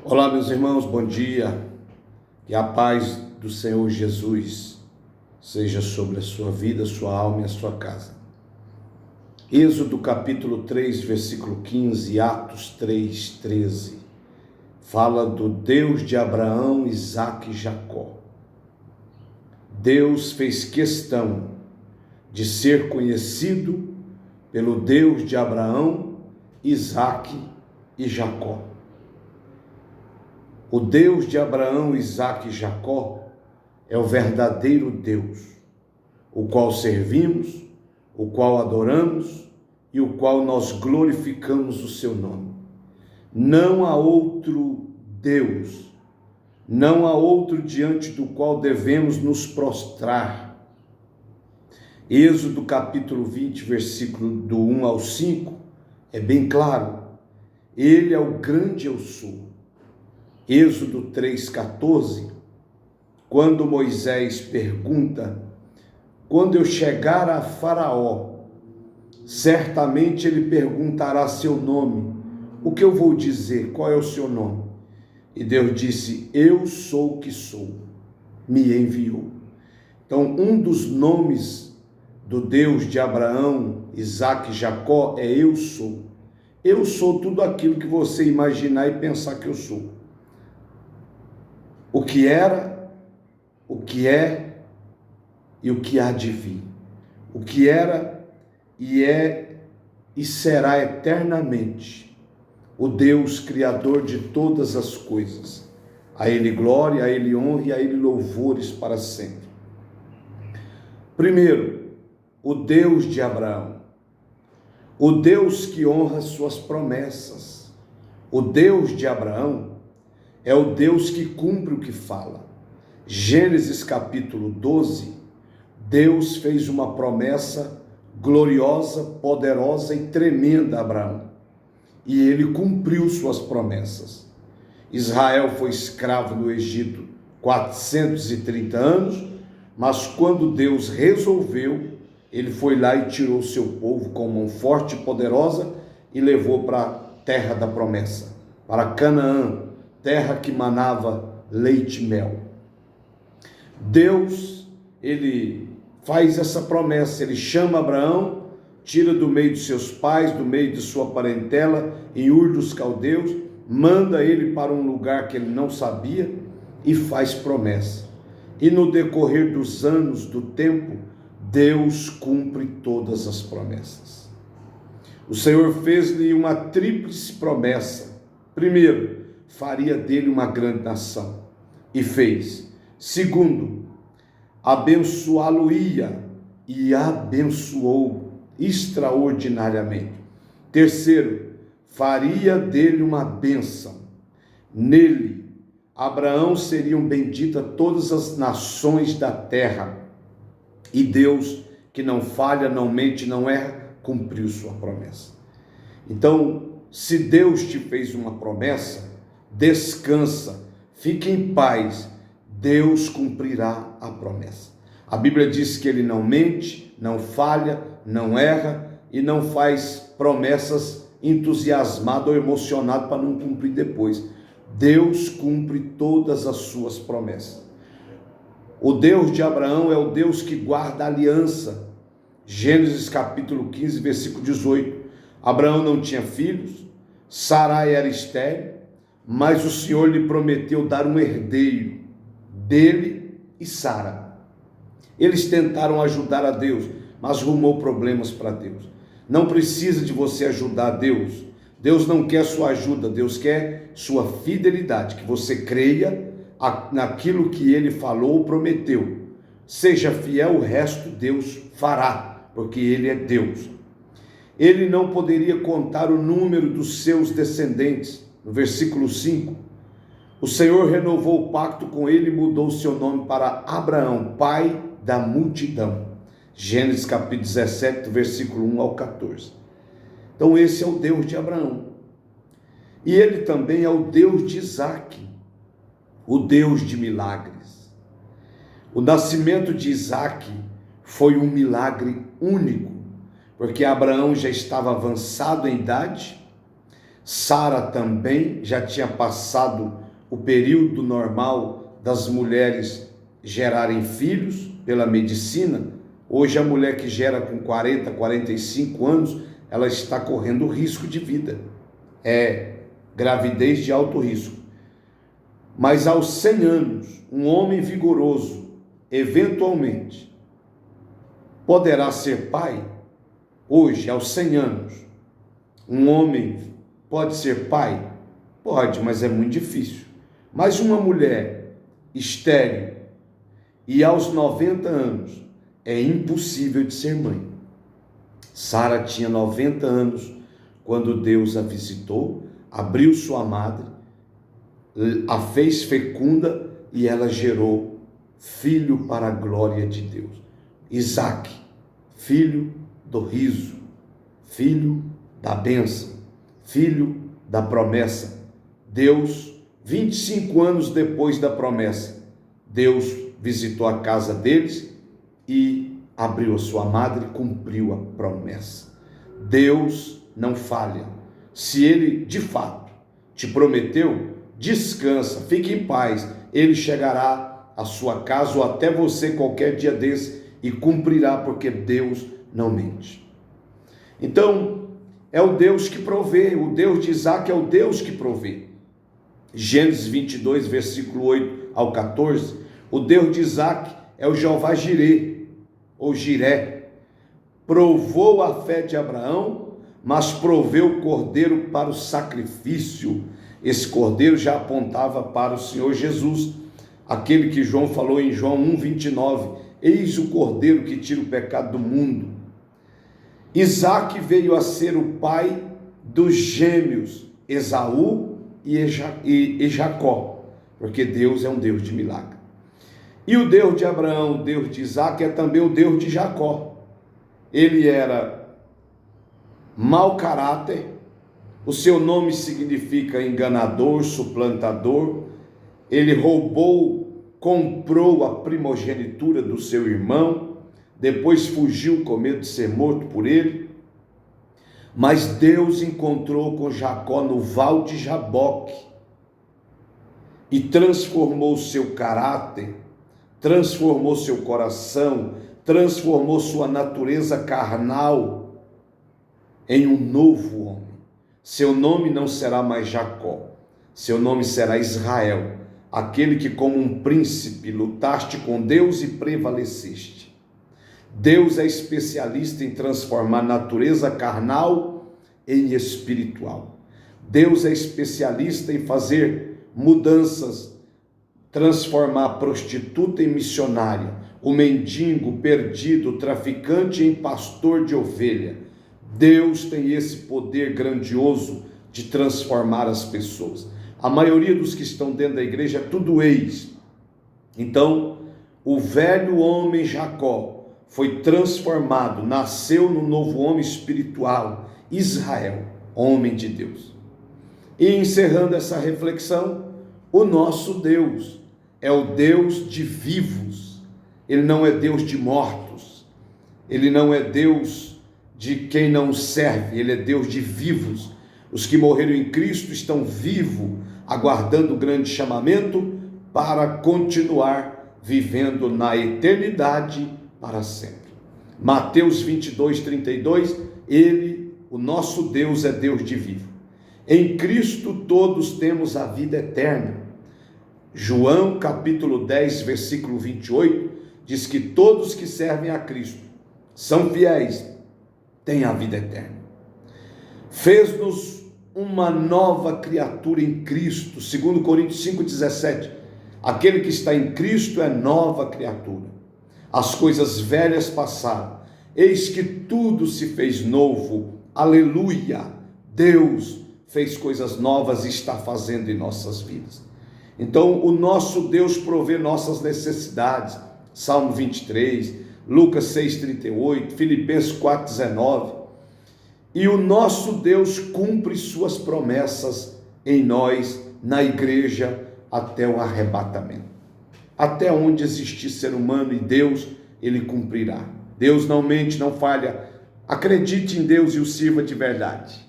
Olá, meus irmãos, bom dia. Que a paz do Senhor Jesus seja sobre a sua vida, a sua alma e a sua casa. Êxodo capítulo 3, versículo 15, Atos 3, 13, fala do Deus de Abraão, Isaque e Jacó. Deus fez questão de ser conhecido pelo Deus de Abraão, Isaque e Jacó. O Deus de Abraão, Isaque e Jacó é o verdadeiro Deus, o qual servimos, o qual adoramos e o qual nós glorificamos o seu nome. Não há outro Deus, não há outro diante do qual devemos nos prostrar. Êxodo capítulo 20, versículo do 1 ao 5, é bem claro. Ele é o grande eu sou. Êxodo 3,14, quando Moisés pergunta: quando eu chegar a Faraó, certamente ele perguntará seu nome. O que eu vou dizer? Qual é o seu nome? E Deus disse: eu sou o que sou, me enviou. Então, um dos nomes do Deus de Abraão, Isaque e Jacó é eu sou. Eu sou tudo aquilo que você imaginar e pensar que eu sou. O que era, o que é e o que há de vir. O que era e é e será eternamente o Deus Criador de todas as coisas. A Ele glória, a Ele honra e a Ele louvores para sempre. Primeiro, o Deus de Abraão. O Deus que honra suas promessas. O Deus de Abraão é o Deus que cumpre o que fala. Gênesis capítulo 12, Deus fez uma promessa gloriosa, poderosa e tremenda a Abraão. E ele cumpriu suas promessas. Israel foi escravo no Egito 430 anos, mas quando Deus resolveu, ele foi lá e tirou seu povo com mão forte e poderosa e levou para a terra da promessa, para Canaã, terra que manava leite e mel. Deus, ele faz essa promessa, ele chama Abraão, tira do meio de seus pais, do meio de sua parentela, em Ur dos Caldeus, manda ele para um lugar que ele não sabia e faz promessa. E no decorrer dos anos, do tempo, Deus cumpre todas as promessas. O Senhor fez-lhe uma tríplice promessa. Primeiro, faria dele uma grande nação, e fez. Segundo, abençoá-lo-ia, e abençoou extraordinariamente. Terceiro, faria dele uma bênção. Nele, Abraão seriam benditas todas as nações da terra. E Deus, que não falha, não mente, não erra, cumpriu sua promessa. Então, se Deus te fez uma promessa, descansa, fique em paz, Deus cumprirá a promessa. A Bíblia diz que ele não mente, não falha, não erra e não faz promessas entusiasmado ou emocionado para não cumprir depois. Deus cumpre todas as suas promessas. O Deus de Abraão é o Deus que guarda a aliança. Gênesis capítulo 15, versículo 18. Abraão não tinha filhos, Sarai era estéril, mas o Senhor lhe prometeu dar um herdeiro dele e Sara. Eles tentaram ajudar a Deus, mas rumou problemas para Deus. Não precisa de você ajudar a Deus. Deus não quer sua ajuda, Deus quer sua fidelidade, que você creia naquilo que ele falou ou prometeu. Seja fiel, o resto Deus fará, porque ele é Deus. Ele não poderia contar o número dos seus descendentes. No versículo 5, o Senhor renovou o pacto com ele e mudou seu nome para Abraão, pai da multidão. Gênesis capítulo 17, versículo 1 ao 14. Então esse é o Deus de Abraão. E ele também é o Deus de Isaque, o Deus de milagres. O nascimento de Isaque foi um milagre único, porque Abraão já estava avançado em idade, Sara também já tinha passado o período normal das mulheres gerarem filhos pela medicina. Hoje a mulher que gera com 40, 45 anos, ela está correndo risco de vida. É gravidez de alto risco. Mas aos 100 anos, um homem vigoroso, eventualmente, poderá ser pai? Hoje, aos 100 anos, um homem pode ser pai? Pode, mas é muito difícil. Mas uma mulher estéril e aos 90 anos, é impossível de ser mãe. Sara tinha 90 anos quando Deus a visitou, abriu sua madre, a fez fecunda e ela gerou filho para a glória de Deus. Isaque, filho do riso, filho da bênção, filho da promessa. Deus, 25 anos depois da promessa, Deus visitou a casa deles e abriu a sua madre e cumpriu a promessa. Deus não falha. Se Ele de fato te prometeu, descansa, fique em paz. Ele chegará à sua casa ou até você qualquer dia desse e cumprirá, porque Deus não mente. Então, é o Deus que provê. O Deus de Isaque é o Deus que provê. Gênesis 22, versículo 8 ao 14. O Deus de Isaque é o Jeová Jirê, ou Jiré. Provou a fé de Abraão, mas proveu o cordeiro para o sacrifício. Esse cordeiro já apontava para o Senhor Jesus, aquele que João falou em João 1,29. Eis o cordeiro que tira o pecado do mundo. Isaque veio a ser o pai dos gêmeos Esaú e Jacó, porque Deus é um Deus de milagre. E o Deus de Abraão, o Deus de Isaque, é também o Deus de Jacó. Ele era mau caráter, o seu nome significa enganador, suplantador. Ele roubou, comprou a primogenitura do seu irmão, depois fugiu com medo de ser morto por ele. Mas Deus encontrou com Jacó no val de Jaboque e transformou seu caráter, transformou seu coração, transformou sua natureza carnal em um novo homem. Seu nome não será mais Jacó, seu nome será Israel, aquele que como um príncipe lutaste com Deus e prevaleceste. Deus é especialista em transformar natureza carnal em espiritual. Deus é especialista em fazer mudanças, transformar a prostituta em missionária, o mendigo perdido, o traficante em pastor de ovelha. Deus tem esse poder grandioso de transformar as pessoas. A maioria dos que estão dentro da igreja é tudo ex. Então, o velho homem Jacó foi transformado, nasceu no novo homem espiritual, Israel, homem de Deus. E encerrando essa reflexão, o nosso Deus é o Deus de vivos. Ele não é Deus de mortos. Ele não é Deus de quem não serve. Ele é Deus de vivos. Os que morreram em Cristo estão vivos, aguardando o grande chamamento para continuar vivendo na eternidade para sempre. Mateus 22, 32, Ele, o nosso Deus, é Deus de vivo. Em Cristo todos temos a vida eterna. João capítulo 10, versículo 28, diz que todos que servem a Cristo são fiéis, têm a vida eterna. Fez-nos uma nova criatura em Cristo, segundo Coríntios 5,17, aquele que está em Cristo é nova criatura. As coisas velhas passaram, eis que tudo se fez novo, aleluia, Deus fez coisas novas e está fazendo em nossas vidas. Então o nosso Deus provê nossas necessidades, Salmo 23, Lucas 6,38, Filipenses 4,19, e o nosso Deus cumpre suas promessas em nós, na igreja, até o arrebatamento. Até onde existir ser humano e Deus, Ele cumprirá. Deus não mente, não falha. Acredite em Deus e o sirva de verdade.